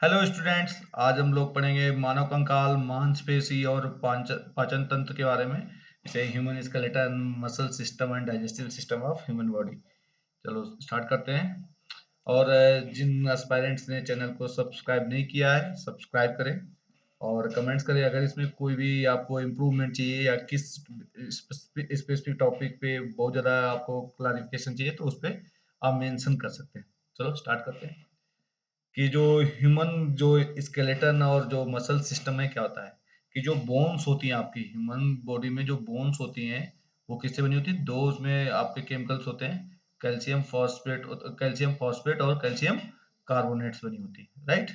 Hello students. आज हम लोग पढ़ेंगे मानव कंकाल, मांसपेशी और पाचन तंत्र के बारे में। इसे human skeleton, muscle system and digestive system of human body. चलो स्टार्ट करते हैं। और जिन एस्पायरेंट्स ने चैनल को सब्सक्राइब नहीं किया है, सब्सक्राइब करें और कमेंट्स करें अगर इसमें कोई भी आपको इम्प्रूवमेंट चाहिए या किस स्पेसिफिक टॉपिक पे बहुत ज़्यादा आपको क्लैरिफिकेशन चाहिए तो उस पर आप मेंशन कर सकते हैं। चलो स्टार्ट करते हैं कि जो ह्यूमन जो स्केलेटन और जो मसल सिस्टम है क्या होता है कि जो बोन्स होती हैं आपकी ह्यूमन बॉडी में, जो बोन्स होती हैं वो किससे बनी होती है? दो उसमें आपके केमिकल्स होते हैं, कैल्शियम फॉस्फेट और कैल्शियम कार्बोनेट से बनी होती है, राइट।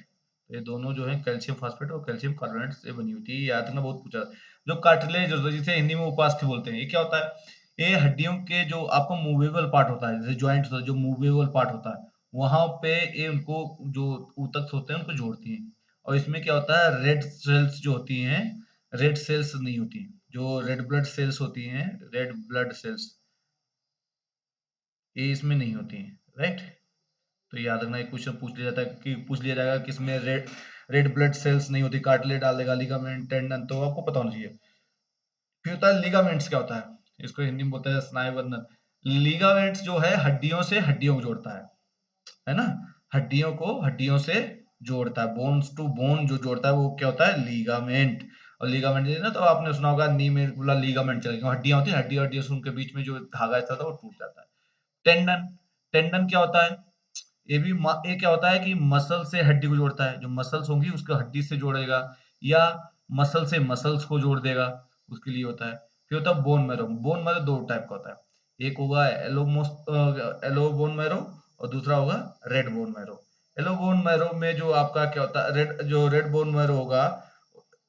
ये दोनों जो है कैल्शियम फॉस्फेट और कैल्शियम कार्बोनेट से बनी होती है, याद रखना, बहुत पूछा। जो कार्टिलेज होता है जिसे हिंदी में उपास्थि बोलते हैं, ये क्या होता है? ये हड्डियों के जो आपका मूवेबल पार्ट होता है, जैसे जॉइंट होता है, जो मूवेबल पार्ट होता है वहां पे ये उनको जो ऊतक होते हैं उनको जोड़ती हैं। और इसमें क्या होता है, रेड सेल्स जो होती हैं, रेड सेल्स नहीं होती, जो रेड ब्लड सेल्स होती हैं, रेड ब्लड सेल्स, ये इसमें नहीं होती हैं, राइट। तो याद रखना, एक क्वेश्चन पूछ लिया जाता है कि पूछ लिया जाएगा कि इसमें रेड रेड ब्लड सेल्स नहीं होती, कार्टिलेज डाल देगा, लिगामेंट, टेंडन, तो आपको पता होना चाहिए। फिर होता है लिगामेंट्स, क्या होता है? इसको हिंदी में बोलते हैं स्नायु बंधन। लिगामेंट्स जो है हड्डियों से हड्डियों को जोड़ता है ना। हड्डियों को हड्डियों से जोड़ता है, बोन्स टू बोन जो जोड़ता है वो क्या होता है? लीगामेंट। और लीगामेंट ना, तो आपने सुना होगा नी में बोला लीगामेंट चल गया, हड्डियां होती है, हड्डी हड्डी से उनके बीच में जो धागा रहता था वो टूट जाता है। टेंडन, टेंडन क्या होता है? ये क्या होता है कि मसल से हड्डी को जोड़ता है, जो मसल्स होंगी उसको हड्डी से जोड़ेगा, या मसल से मसल्स को जोड़ देगा, उसके लिए होता है। फिर होता है बोन मैरो। बोन मैरो दो टाइप का होता है, एक होगा एलो बोन मैरो और दूसरा होगा red bone marrow. Yellow bone marrow में जो आपका क्या होता है, रेड बोन मैरो होगा,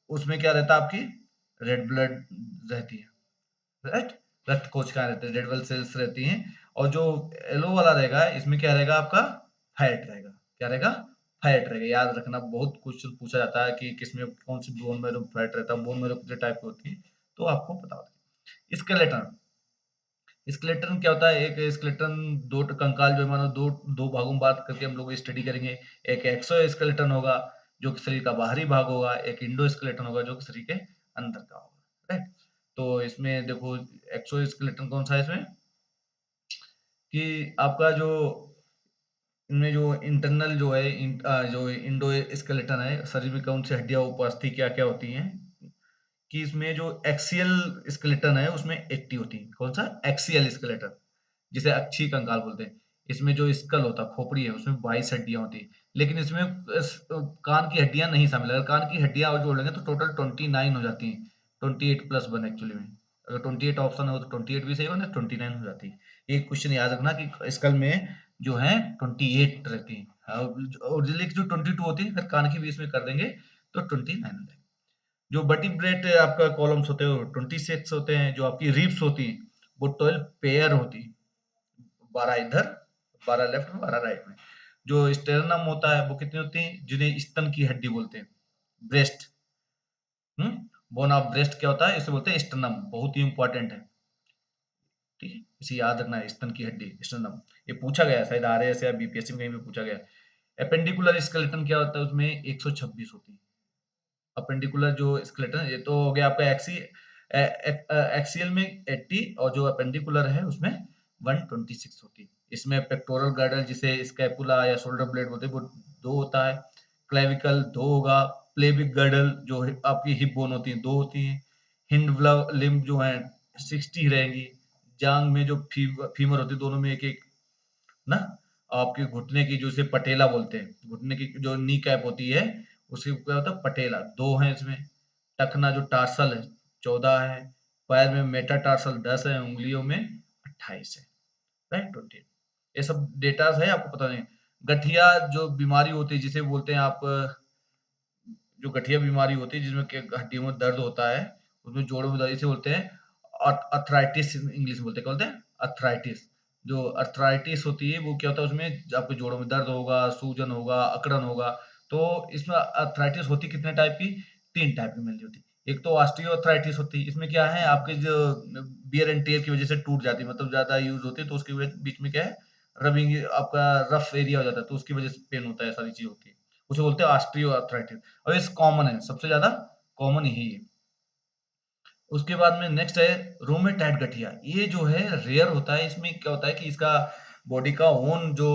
उसमें क्या रहता है? आपकी रेड ब्लड रहती है, राइट। रक्त कोशिकाएं रहती है, रेड ब्लड सेल्स रहती हैं। और जो येलो वाला रहेगा इसमें क्या रहेगा? आपका फैट रहेगा। क्या रहेगा? फैट रहेगा। याद रखना, बहुत क्वेश्चन पूछा जाता है कि किसमें कौन सी बोन मैरो फैट रहता है, बोन मैरो कितने टाइप की होती है, तो आपको पता होता है। स्केलेटन, स्केलेटन क्या होता है? एक स्केलेटन दो कंकाल जो है मानो दो दो भागों में बात करके हम लोग स्टडी करेंगे। एक एक्सो स्केलेटन होगा जो कि शरीर का बाहरी भाग होगा, एक इंडो स्केलेटन होगा जो कि शरीर के अंदर का होगा, राइट। तो इसमें देखो, एक्सो स्केलेटन कौन सा है इसमें कि आपका जो इनमें जो इंटरनल जो है जो इंडो स्केलेटन है, शरीर में कौन सी हड्डियां उपस्थित क्या क्या होती हैं कि इसमें जो एक्सियल स्केलेटन है उसमें 80 होती है। कौन सा? एक्सियल स्केलेटन, जिसे अक्षीय कंकाल बोलते हैं। इसमें जो स्कल होता है, खोपड़ी है, उसमें 22 हड्डियां होती है। लेकिन इसमें कान की हड्डियां नहीं शामिल है। अगर कान की हड्डियां और जोड़ लेंगे तो टोटल 29 हो जाती हैं। 28+1 एक्चुअली में। अगर 28 ऑप्शन हो तो 28 भी सही होगा, 29 हो जाती है। एक क्वेश्चन याद रखना कि स्कल में जो है 28 रहती है, और जो 22 होती है, अगर कान की भी इसमें कर देंगे तो 29 हो जाएगी। जो वर्टिब्रेट आपका कॉलम्स होते हैं वो 26 होते हैं। जो आपकी रिब्स होती हैं वो 12 पेयर होती है, 12 इधर, 12 लेफ्ट में, 12 राइट में। जो स्टेरनम होता है वो कितनी होती है, जिन्हें स्तन की हड्डी बोलते हैं, ब्रेस्ट। बोन ऑफ ब्रेस्ट क्या होता है? इसे बोलते हैं स्टर्नम, बहुत ही इंपॉर्टेंट है, ठीक है। इसे याद रखना है, स्तन की हड्डी स्टर्नम। ये पूछा गया है शायद आरएएस या बीपीएससी में कहीं भी पूछा गया है। एपेंडिकुलर स्केलेटन क्या होता है? उसमें 126 होती है। अपेंडिकुलर जो स्केलेटन, ये तो हो गया आपका एक्सियल में 80, और जो अपेंडिकुलर है उसमें 126 होती है। इसमें पेक्टोरल गर्डल जिसे स्कैपुला या शोल्डर ब्लेड बोलते हैं वो दो होता है। क्लेविकल दो होगा। प्लेविक गर्डल जो आपकी हिप बोन होती है दो होती है। हिंड लिम्ब जो है 60 रहेंगी। जांग में जो फीमर होती है दोनों में एक एक ना। आपके घुटने की जो इसे पटेला बोलते हैं, घुटने की जो नी कैप होती है उसे क्या होता है? पटेला, दो है इसमें। टखना जो टार्सल है 14 है। पैर में मेटाटार्सल 10 है, उंगलियों में 28 है, राइट, 20। ये सब डेटा है, आपको पता नहीं। गठिया जो बीमारी होती है जिसे बोलते हैं आप, जो गठिया बीमारी होती है जिसमें हड्डियों में दर्द होता है, उसमें जोड़ों में दर्द, इसे बोलते हैं अर्थराइटिस, इंग्लिश में बोलते हैं। क्या बोलते हैं? अर्थराइटिस। जो अर्थराइटिस होती है वो क्या होता है? उसमें आपके जोड़ों में दर्द होगा, सूजन होगा, अकड़न होगा। तो इसमें अर्थराइटिस होती कितने टाइप की? 3 टाइप की मिलती होती है। एक तो ऑस्टियोआर्थराइटिस होती है, इसमें क्या है आपके जो बियर एंड टेयर की वजह से टूट जाती है, मतलब ज्यादा यूज होती है तो उसके बीच में क्या है, रबिंग, आपका रफ एरिया हो जाता है तो उसकी वजह से पेन होता है, सारी चीज होती है। उसे बोलते हैं ऑस्टियो आर्थराइटिस, और ये कॉमन है, सबसे ज्यादा कॉमन यही है। उसके बाद में नेक्स्ट है रोमेटाइड गठिया। ये जो है रेयर होता है। इसमें क्या होता है कि इसका बॉडी का ओन जो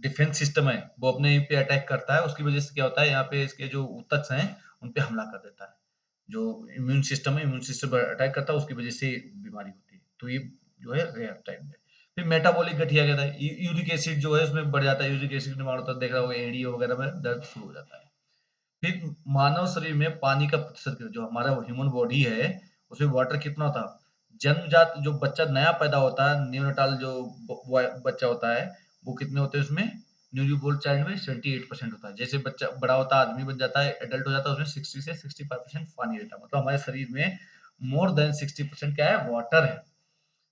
डिफेंस सिस्टम है वो अपने पे अटैक करता है। उसकी वजह से क्या होता है, यहाँ पे इसके जो ऊतक हैं उन पे हमला कर देता है। जो इम्यून सिस्टम है, इम्यून सिस्टम पर अटैक करता है, उसकी वजह से बीमारी होती है। तो ये जो है रेयर टाइप में। फिर मेटाबॉलिक गठिया कहता है, यूरिक एसिड जो है उसमें बढ़ जाता है। यूरिक एसिड में होता है, देख रहा होगा एडी वगैरह में दर्द शुरू हो जाता है। फिर मानव शरीर में पानी का प्रतिशत जो हमारा ह्यूमन बॉडी है उसमें वाटर कितना था। जन्मजात जो बच्चा नया पैदा होता है, नियोनेटाल जो बच्चा होता है, वो कितने होते हैं उसमें, न्यूली चाइल्ड में 78% होता है। जैसे बच्चा बड़ा होता है, आदमी बन जाता है, एडल्ट हो जाता है, उसमें 60 से 65% पानी रहता है। मतलब हमारे शरीर में मोर देन 60% क्या है, वाटर है।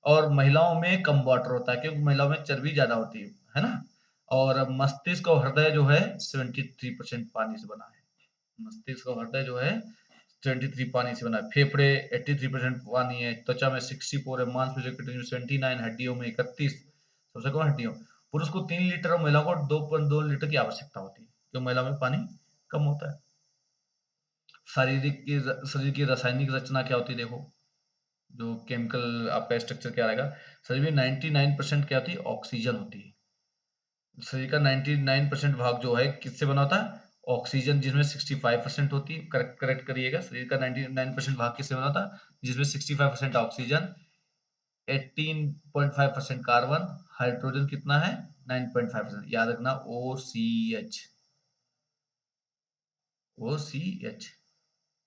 और महिलाओं में कम वाटर होता है क्योंकि महिलाओं में चर्बी ज्यादा होती है ना। और मस्तिष्क और हृदय जो है 73% पानी से बना है। मस्तिष्क और हृदय जो है 23 पानी से बना है। फेफड़े 83% पानी है। त्वचा में 64 है। मांसपेशियों में 79, हड्डियों में 31, सबसे कम हड्डियों। पुरुष को 3 लीटर और महिलाओं को 2.2 लीटर की आवश्यकता होती है, क्योंकि महिलाओं में पानी कम होता है। शरीर की रासायनिक रचना क्या होती है, देखो जो केमिकल आपका स्ट्रक्चर क्या रहेगा। शरीर में 99% क्या होती है, ऑक्सीजन होती है। शरीर का 99% भाग जो है किससे बना होता है, ऑक्सीजन, जिसमें 65% होती है। करेक्ट करेक्ट करिएगा, शरीर का 99% भाग किससे बना था, जिसमें 65% ऑक्सीजन, 18.5% कार्बन, हाइड्रोजन कितना है 9.5%। याद रखना OCH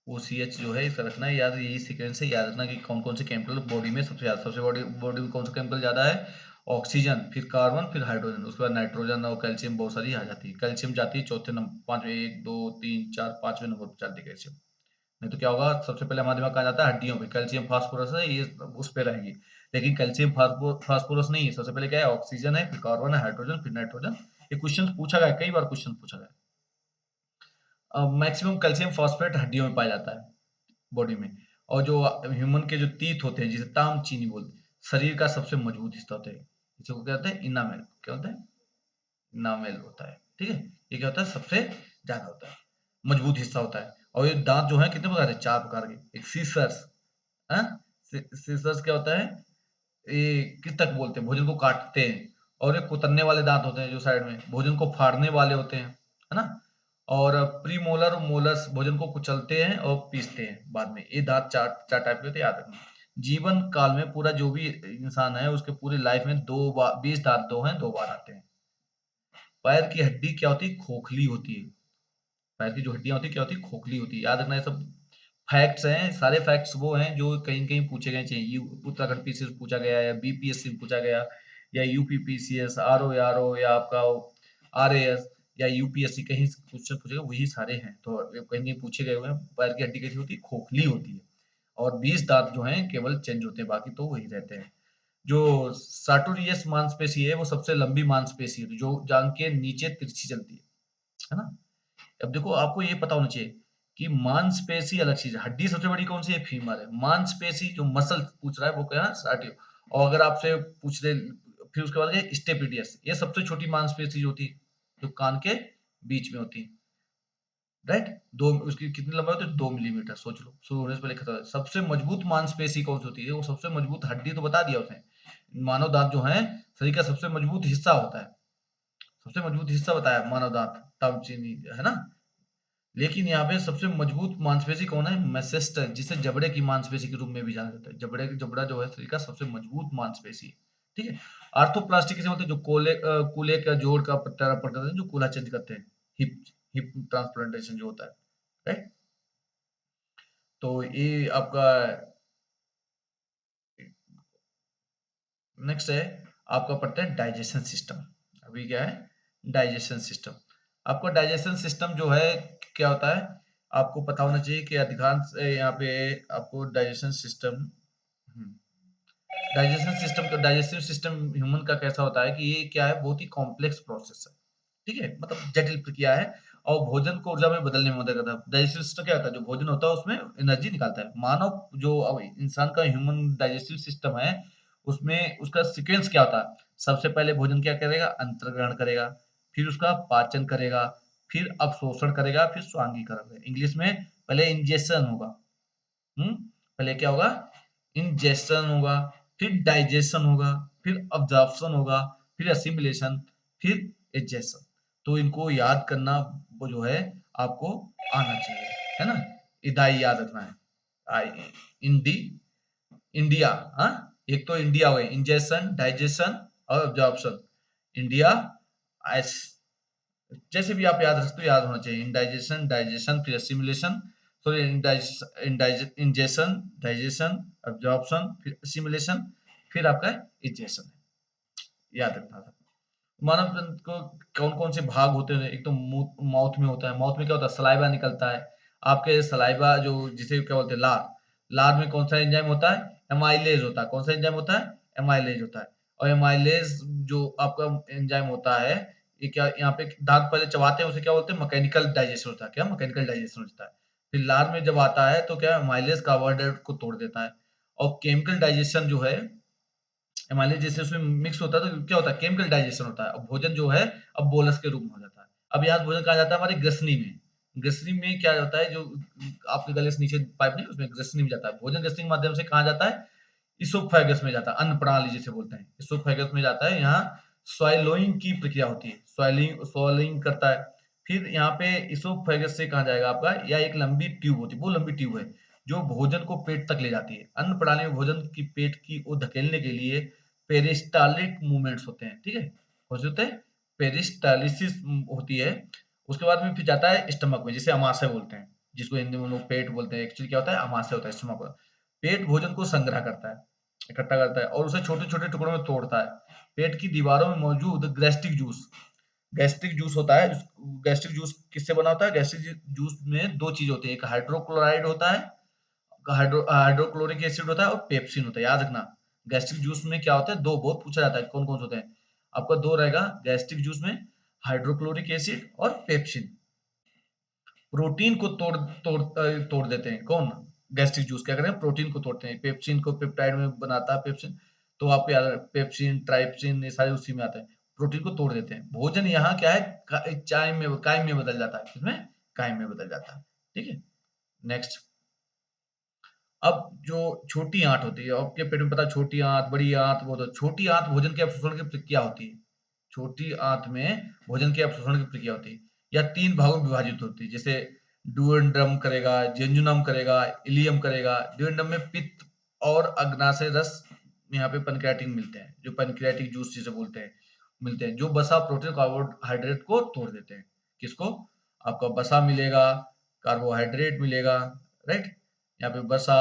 OCH जो है इसका रखना है याद। यही सीक्वेंस है, याद रखना कि कौन कौन से केमिकल बॉडी में सबसे ज्यादा, सबसे बॉडी में कौन सा केमिकल ज्यादा है, ऑक्सीजन, फिर कार्बन, फिर हाइड्रोजन, उसके बाद नाइट्रोजन और कैल्शियम बहुत सारी आ जाती है। कैल्शियम जाती है चौथे नंबर, पांचवें, 1 2 3 4 5वें नंबर पर चलती है कैल्शियम। नहीं तो क्या होगा, सबसे पहले हमारा दिमाग कहाँ जाता है, हड्डियों पे। कैल्शियम फास्फोरस है, ये उस पे रहेगी। लेकिन कैल्शियम फास्फोरस नहीं है। सबसे पहले क्या है, ऑक्सीजन है, फिर कार्बन है, हाइड्रोजन, फिर नाइट्रोजन। ये क्वेश्चन पूछा गया, कई बार क्वेश्चन पूछा गया। मैक्सिमम कैल्शियम फॉस्फेट हड्डियों में पाया जाता है बॉडी में। और जो ह्यूमन के जो तीत होते हैं, जिसे ताम चीनी बोलते हैं, शरीर का सबसे मजबूत हिस्सा होता है। इसे को क्या कहते हैं, इनामेल। क्या होता है, इनामेल होता है। ठीक है, ये क्या होता है, सबसे ज्यादा होता है, मजबूत हिस्सा होता है। और ये दांत जो है कितने प्रकार के, 4 प्रकार के। एक सीसर्स, हाँ, सीसर्स क्या होता है, ये किस तक बोलते हैं, भोजन को काटते हैं। और ये कुतरने वाले दांत होते हैं जो साइड में भोजन को फाड़ने वाले होते हैं, है ना। और प्रीमोलर और मोलर्स भोजन को कुचलते हैं और पीसते हैं बाद में। ये दांत चार चार टाइप के होते हैं, याद रखना। जीवन काल में पूरा जो भी इंसान है उसके पूरी लाइफ में 2 बार 20 दांत दो हैं, 2 बार आते हैं। पैर की हड्डी क्या होती है, खोखली होती है। पैर की जो हड्डियां होती है क्या होती है, खोखली होती है। याद रखना, ये सब फैक्ट्स हैं। सारे फैक्ट्स वो हैं जो कहीं कहीं पूछे गए चाहिए। उत्तराखंड पीसीएस पूछा गया, या बीपीएससी पूछा गया, या यूपीपीसीएस, आरओ या आपका आरएएस, या यूपीएससी, कहीं क्वेश्चन पूछे गए, वही सारे हैं। तो ये कहीं कहीं पूछे गए हुए हैं। पैर की हड्डी कैसी होती है, खोखली होती है। और 20 दांत जो हैं केवल चेंज होते हैं, बाकी तो वही रहते हैं। जो साटोरियस मांसपेशी है वो सबसे लंबी मांसपेशी है, जो जांग के नीचे तिरछी चलती है ना। अब देखो, आपको ये पता होना चाहिए कि मांसपेशी अलग चीज है। हड्डी सबसे बड़ी कौन सी है, फीमर है। मांसपेशी जो मसल पूछ रहा है वो क्या है, साटियो। और अगर आपसे पूछ रहे, फिर उसके बाद है स्टेपिडियस, ये सबसे छोटी मांसपेशी जो होती है, जो कान के बीच में होती है, राइट। दो, उसकी कितनी लंबाई होती है, 2 मिलीमीटर। सोच लो, शुरू होने से पहले खत्म। सबसे मजबूत मांसपेशी कौन सी होती है, वो सबसे मजबूत हड्डी तो बता दिया उसने। मानव दांत जो है शरीर का सबसे मजबूत हिस्सा होता है। सबसे मजबूत हिस्सा बताया मानव दांत, तब चीनी है ना। लेकिन यहाँ पे सबसे मजबूत मांसपेशी कौन है, मेसेस्टर, जिसे जबड़े की मांसपेशी के रूप में भी जाना जाता है। जबड़ा जो है शरीर का सबसे मजबूत मांसपेशी है। ठीक है। आर्थोप्लास्टी किसे बोलते हैं, जो कूल्हे का जोड़ का पट्टा पट्टा जो कूल्हा चेंज करते हैं। हिप हिप ट्रांसप्लांटेशन जो होता है, राइट। तो ये आपका नेक्स्ट है, आपका पड़ता है डाइजेशन सिस्टम। अभी क्या है, डाइजेशन सिस्टम। आपका डाइजेशन सिस्टम जो है क्या होता है, आपको पता होना चाहिए कि अधिकांश यहाँ पे आपको digestion system, digestive system human का कैसा होता है कि ये क्या है, बहुत ही कॉम्प्लेक्स प्रोसेस है। ठीक है, मतलब जटिल प्रक्रिया है। और भोजन को ऊर्जा में बदलने में मदद करता है। डाइजेस्टिव सिस्टम क्या होता है, जो भोजन होता है उसमें एनर्जी निकालता है। मानव जो अब इंसान का ह्यूमन डाइजेस्टिव सिस्टम है, उसमें उसका सीक्वेंस क्या होता है, सबसे पहले भोजन क्या करेगा, अंतर ग्रहण करेगा, फिर उसका पाचन करेगा, फिर अवशोषण करेगा, फिर स्वांगीकरण करेगा। इंग्लिश में पहले इंजेशन होगा, पहले क्या होगा, इंजेशन होगा, फिर डाइजेशन होगा, फिर अब्जॉर्प्शन होगा, फिर असिमिलेशन, फिर एजेशन। तो इनको याद करना वो जो है आपको आना चाहिए, है ना। इदाई याद रखना है। आई इंडी इंडिया, हाँ, एक तो इंडिया हो गई, इंजेशन, डाइजेशन और अब्जॉर्प्शन। इंडिया एस, जैसे भी आप याद रखते हो याद होना चाहिए। इंडाइजेशन, डाइजेशन, फिर assimilation, sorry, ingestion, digestion, absorption, फिर असिमिलेशन, फिर आपका इजेशन, याद रखना था। मानव तंत्र को कौन कौन से भाग होते हैं, एक तो माउथ में होता है। माउथ में क्या होता है, सलाइवा निकलता है। आपके सलाइवा जो जिसे क्या बोलते हैं, लार, लार में कौन सा एंजाइम होता है, एमाइलेज होता है। कौन सा एंजाइम होता है, एमाइलेज होता है। और एमाइलेज जो आपका एंजाइम होता है, ये क्या, यहाँ पे दांत पहले चबाते हैं, उसे क्या बोलते हैं, मैकेनिकल डाइजेशन होता है। क्या, मैकेनिकल डाइजेशन होता है। फिर लार में जब आता है तो क्या, एमाइलेज कार्बोहाइड्रेट को तोड़ देता है। और केमिकल डाइजेशन जो है, एमाइलेज जैसे उसमें मिक्स होता है तो क्या होता है, केमिकल डाइजेशन होता है। और भोजन जो है अब बोलस के रूप में हो जाता है। अब यहाँ भोजन कहा जाता है हमारी ग्रसनी में। ग्रसनी में क्या होता है, जो आपके गले से नीचे पाइप नहीं, उसमें ग्रसनी में जाता है भोजन। ग्रसनी के माध्यम से कहाँ जाता है, इसोफेगस में जाता है, अन्न प्रणाली जिसे बोलते हैं, इसोफेगस में जाता है। यहाँ स्वाइलोइंग की प्रक्रिया होती है, स्वाइलिंग करता है। फिर यहाँ पे इसोफेगस से कहाँ जाएगा आपका, या एक लंबी ट्यूब होती है, वो लंबी ट्यूब है जो भोजन को पेट तक ले जाती है। अन्न प्रणाली में भोजन की पेट की ओर धकेलने के लिए पेरिस्टालिक मूवमेंट्स होते हैं, ठीक है। कौन से होते हैं, पेरिस्टालिसिस होती है। उसके बाद में फिर जाता है स्टमक में, जिसे अमाशय बोलते हैं, जिसको हिंदी में लोग पेट बोलते हैं। एक्चुअली क्या होता है, अमाशय होता है स्टमक। पेट भोजन को संग्रह करता है, इकट्ठा करता है और उसे छोटे-छोटे टुकड़ों में तोड़ता है। पेट की दीवारों में मौजूद गैस्ट्रिक जूस होता है। गैस्ट्रिक जूस किससे बना होता है, गैस्ट्रिक जूस में 2 चीज़ होती है, एक हाइड्रोक्लोराइड होता है, हाइड्रोक्लोरिक एसिड होता है और पेप्सिन होता है। याद रखना, गैस्ट्रिक जूस में क्या होता है, 2 बहुत पूछा जाता है, कौन-कौन से होते हैं? आपका 2 रहेगा गैस्ट्रिक जूस में, हाइड्रोक्लोरिक एसिड और पेप्सिन। प्रोटीन को तोड़ देते हैं कौन, गैस्ट्रिक जूस क्या करते हैं, प्रोटीन को तोड़ते हैं। पेप्सिन को पेप्टाइड में बनाता है पेप्सिन, तो आपको याद पेप्सिन, ट्राइप्सिन, ये सारे उसी में आते हैं। प्रोटीन को तोड़ देते हैं। भोजन यहाँ क्या है, काइम में बदल जाता है। किसमें, काइम में बदल जाता है, ठीक है। नेक्स्ट, अब जो छोटी आंत होती है, आपके पेट में पता है, छोटी आंत, बड़ी आंत, वो तो छोटी आंत भोजन के अवशोषण की प्रक्रिया होती है। छोटी आंत में भोजन के अवशोषण की प्रक्रिया होती है, या 3 भागों में विभाजित होती है। जैसे डुओडेनम करेगा, जेजुनम करेगा, इलियम करेगा। डुओडेनम में पित्त और अग्नाशय रस यहाँ पे पैनक्रियाटिक मिलते हैं, जो पैनक्रियाटिक जूस जिसे बोलते हैं, मिलते हैं, जो वसा, प्रोटीन, कार्बोहाइड्रेट को तोड़ देते हैं। किसको, आपका वसा मिलेगा, कार्बोहाइड्रेट मिलेगा, राइट। यहाँ पे वसा,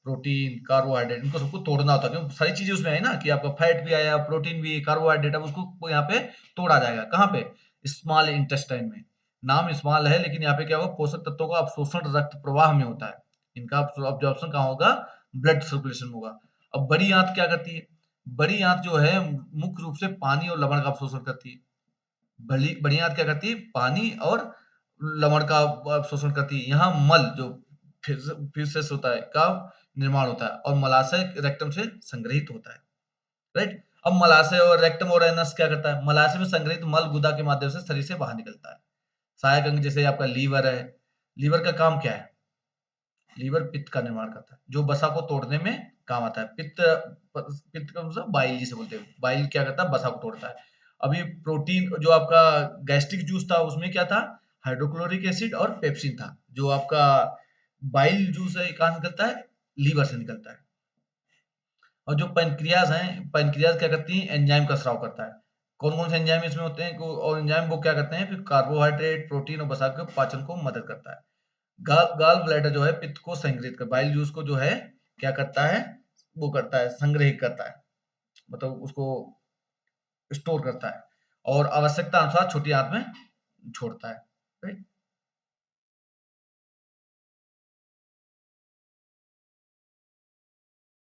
प्रोटीन, कार्बोहाइड्रेट, इनको सबको तोड़ना होता है, क्योंकि सारी चीजें उसमें आई ना, कि आपका फैट भी आया, प्रोटीन भी, कार्बोहाइड्रेट, अब उसको यहाँ पे तोड़ा जाएगा। कहाँ पे, स्मॉल इंटेस्टाइन में। नाम स्मॉल है, लेकिन यहाँ पे क्या होगा, पोषक तत्वों का अवशोषण रक्त प्रवाह में होता है। इनका अब्जॉर्प्शन कहाँ होगा, ब्लड सर्कुलेशन में होगा। अब बड़ी आंत क्या करती है, बड़ी आंत जो है मुख्य रूप से पानी और लवण का अवशोषण करती है। बड़ी बड़ी आंत क्या करती है, पानी और लवण का अवशोषण करती है। यहाँ मल जो फीसेस होता है का निर्माण होता है, और मलाशय रेक्टम से संग्रहित होता है, राइट। अब मलाशय और रेक्टम और एनस क्या करता है, मलाशय में संग्रहित मल गुदा के माध्यम से शरीर से बाहर निकलता है। सहायक अंग जैसे आपका लीवर है, लीवर का काम क्या है, लीवर पित्त का निर्माण करता है, जो वसा को तोड़ने में काम आता है। पित्त का मतलब बाइल जिसे बोलते हैं, बाइल क्या करता है, वसा को तोड़ता है। अभी प्रोटीन जो आपका गैस्ट्रिक जूस था, उसमें क्या था, हाइड्रोक्लोरिक एसिड और पेप्सिन था। जो आपका बाइल जूस है, कहाँ से निकलता है, लीवर से निकलता है। और जो पैनक्रियाज हैं, पैनक्रियाज क्या करती हैं, एंजाइम का स्राव करता है। कौन कौन से एंजाइम इसमें होते हैं, और एंजाइम वो क्या करते हैं, फिर कार्बोहाइड्रेट, प्रोटीन और वसा के पाचन को मदद करता है। गाल ब्लैडर जो है पित्त को संग्रहित कर, बाइल जूस को जो है क्या करता है, वो करता है, संग्रहित करता है, मतलब उसको स्टोर करता है, और आवश्यकता अनुसार छोटी आंत में छोड़ता है, राइट।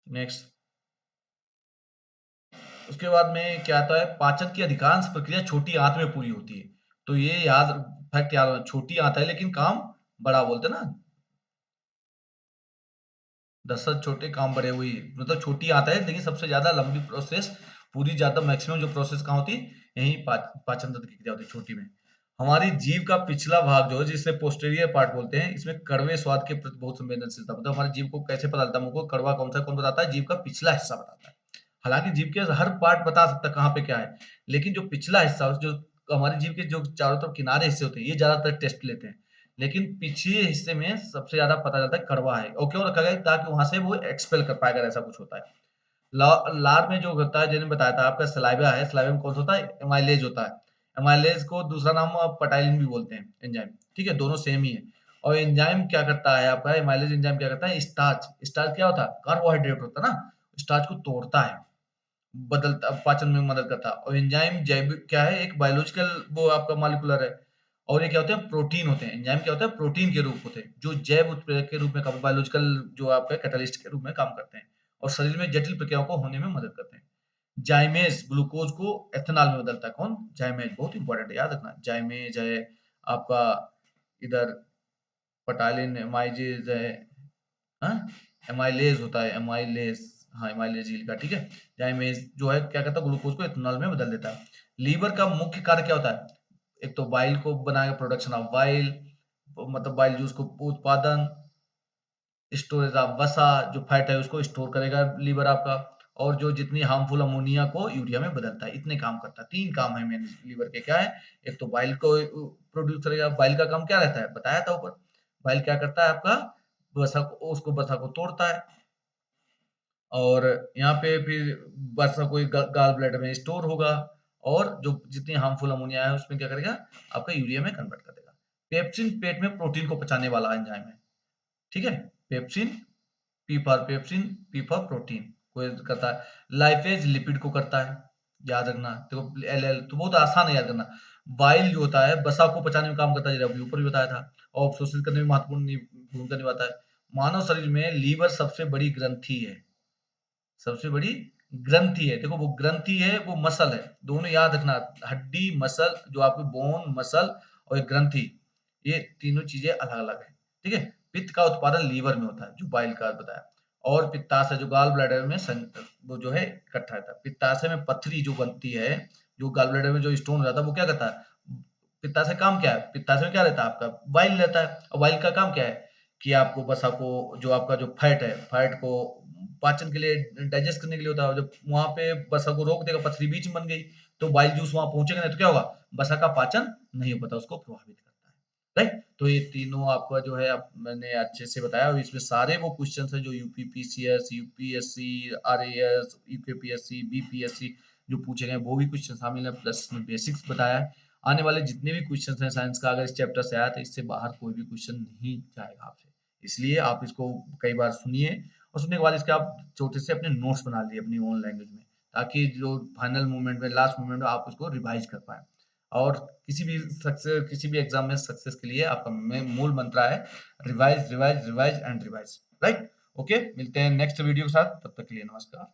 नेक्स्ट, उसके बाद में क्या आता है, पाचन की अधिकांश प्रक्रिया छोटी आंत में पूरी होती है। तो ये याद, फैक्ट याद रखना, छोटी आंत है लेकिन काम बड़ा, बोलते हैं ना, दशरथ छोटे काम बड़े हुई, मतलब छोटी आता है लेकिन सबसे ज्यादा लंबी प्रोसेस, पूरी ज्यादा मैक्सिमम जो प्रोसेस कहाँ होती है, यही पाचन तंत्र की क्रिया होती है छोटी में। हमारी जीभ का पिछला भाग जो है जिसे पोस्टीरियर पार्ट बोलते हैं, इसमें कड़वे स्वाद के प्रति बहुत संवेदनशीलता, मतलब हमारी जीभ को कैसे पता चलता है, मुझको कड़वा कौन सा कौन बताता है, जीभ का पिछला हिस्सा बताता है। हालांकि जीभ के हर पार्ट बता सकता है कहाँ पे क्या है, लेकिन जो पिछला हिस्सा जो हमारी जीभ के जो चारों तरफ किनारे हिस्से होते हैं ये ज्यादातर टेस्ट लेते हैं, लेकिन पिछले हिस्से में सबसे ज्यादा पता चलता है कड़वा है। और क्यों रखा गया है? ताकि वहां से वो एक्सपेल कर पाएगा, ऐसा कुछ होता है। लार में जो होता है, जैसे बताया था आपका सलाइवा है, सलाइवा में कौन सा होता है, एमाइलेज होता है। एमाइलेज को दूसरा नाम पटाइलिन भी बोलते हैं, एंजाइम। ठीक है, दोनों सेम ही है। और एंजाइम क्या करता है आपका, एमाइलेज एंजाइम क्या करता है, स्टार्च, स्टार्च क्या होता है, कार्बोहाइड्रेट होता है ना, स्टार्च को तोड़ता है, बदलता, पाचन में मदद करता है। और एंजाइम जैविक क्या है, एक बायोलॉजिकल वो आपका मॉलिक्यूलर है। और ये क्या होते हैं, प्रोटीन होते हैं। एंजाइम क्या होता है, प्रोटीन के रूप होते हैं, जो जैव उत्प्रेरक के रूप में काम, बायोलॉजिकल जो आपका कैटलिस्ट के रूप में काम करते हैं और शरीर में जटिल प्रक्रियाओं को होने में मदद करते हैं। जाइमेज ग्लूकोज को एथेनॉल में बदलता है। कौन? जाइमेज, बहुत इंपॉर्टेंट है, याद रखना। जाइमेज है आपका, इधर पटालिन, एमाइजेज है, हाँ, एमाइलेज होता है, एमाइलेज, हाँ एमाइलेज झील का, ठीक है। जाइमेज जो है क्या करता है, ग्लूकोज को इथेनॉल में बदल देता है। लीवर का मुख्य कार्य क्या होता है, एक तो बाइल को बनाएगा, प्रोडक्शन ऑफ बाइल, मतलब बाइल जूस को उत्पादन, स्टोरेज ऑफ वसा, जो फैट है उसको स्टोर करेगा लीवर आपका, और जो जितनी हार्मफुल अमोनिया को यूरिया में बदलता है। इतने काम करता है, तीन काम है मेन लीवर के, क्या है, एक तो बाइल को प्रोड्यूस करेगा, बाइल का काम क्या रहता है, बताया था ऊपर। बाइल क्या करता है आपका, वसा को, उसको वसा को तोड़ता है, और यहाँ पे फिर वसा कोई गाल ब्लैडर में स्टोर होगा, और जो जितनी हार्मफुल अमोनिया है उसमें क्या करेगा, आपका यूरिया में कन्वर्ट कर देगा। पेप्सिन पेट में प्रोटीन को पचाने वाला एंजाइम है, ठीक है। Pepsin, P for pepsin, P for protein को करता है। लाइपेज लिपिड को करता है, याद रखना। देखो एल एल तो बहुत आसान है याद करना। बाइल जो होता है वसा को पचाने में काम करता है, जैसे अभी ऊपर भी बताया था, और अवशोषित करने में महत्वपूर्ण भूमिका निभाता है। मानव शरीर में लीवर सबसे बड़ी ग्रंथि है, सबसे बड़ी ग्रंथि है। देखो वो ग्रंथि है, वो मसल है, दोनों याद रखना। हड्डी मसल, जो आपकी बोन मसल, और एक ग्रंथि, ये तीनों चीजें अलग अलग है, ठीक है। पित्त का उत्पादन लीवर में होता है, जो बाइल का बताया। और पित्ताशय जो गाल ब्लैडर में वो जो है इकट्ठा रहता है। पित्ताशय में पथरी जो बनती है, जो गाल ब्लैडर में जो स्टोन रहता है, वो क्या करता है, पित्ताशय काम क्या है, पित्ताशय में क्या रहता है आपका, बाइल रहता है। और बाइल का काम क्या है, कि आपको बस आपको जो आपका जो फैट है, फैट को पाचन के लिए, डाइजेस्ट करने के लिए होता है। जब वहां पे वसा को रोक देगा, पथरी बीच में बन गई, तो बाइल जूस वहां पहुंचेगा नहीं, तो क्या होगा, वसा का पाचन नहीं हो पाता, उसको प्रभावित करता है, राइट। तो ये तीनों आपका जो है मैंने अच्छे से बताया, और इसमें सारे वो क्वेश्चन है जो UP PCS, UPSC, RAS, UKPSC, BPSC जो पूछे गए, वो भी क्वेश्चन शामिल है, प्लस में बेसिक्स बताया है। आने वाले जितने भी क्वेश्चन हैं साइंस का, अगर इस चैप्टर से आया तो इससे बाहर कोई भी क्वेश्चन नहीं जाएगा आपसे, इसलिए आप इसको कई बार सुनिए, और सुनने के बाद इसके आप छोटे से अपने नोट्स बना लिए अपनी ओन लैंग्वेज में, ताकि जो फाइनल मोमेंट में, लास्ट मोमेंट में आप उसको रिवाइज कर पाए। और किसी भी सक्सेस, किसी भी एग्जाम में सक्सेस के लिए आपका मूल मंत्र है, revise revise revise and revise, right. Okay, मिलते हैं नेक्स्ट वीडियो के साथ, तब तक के लिए नमस्कार।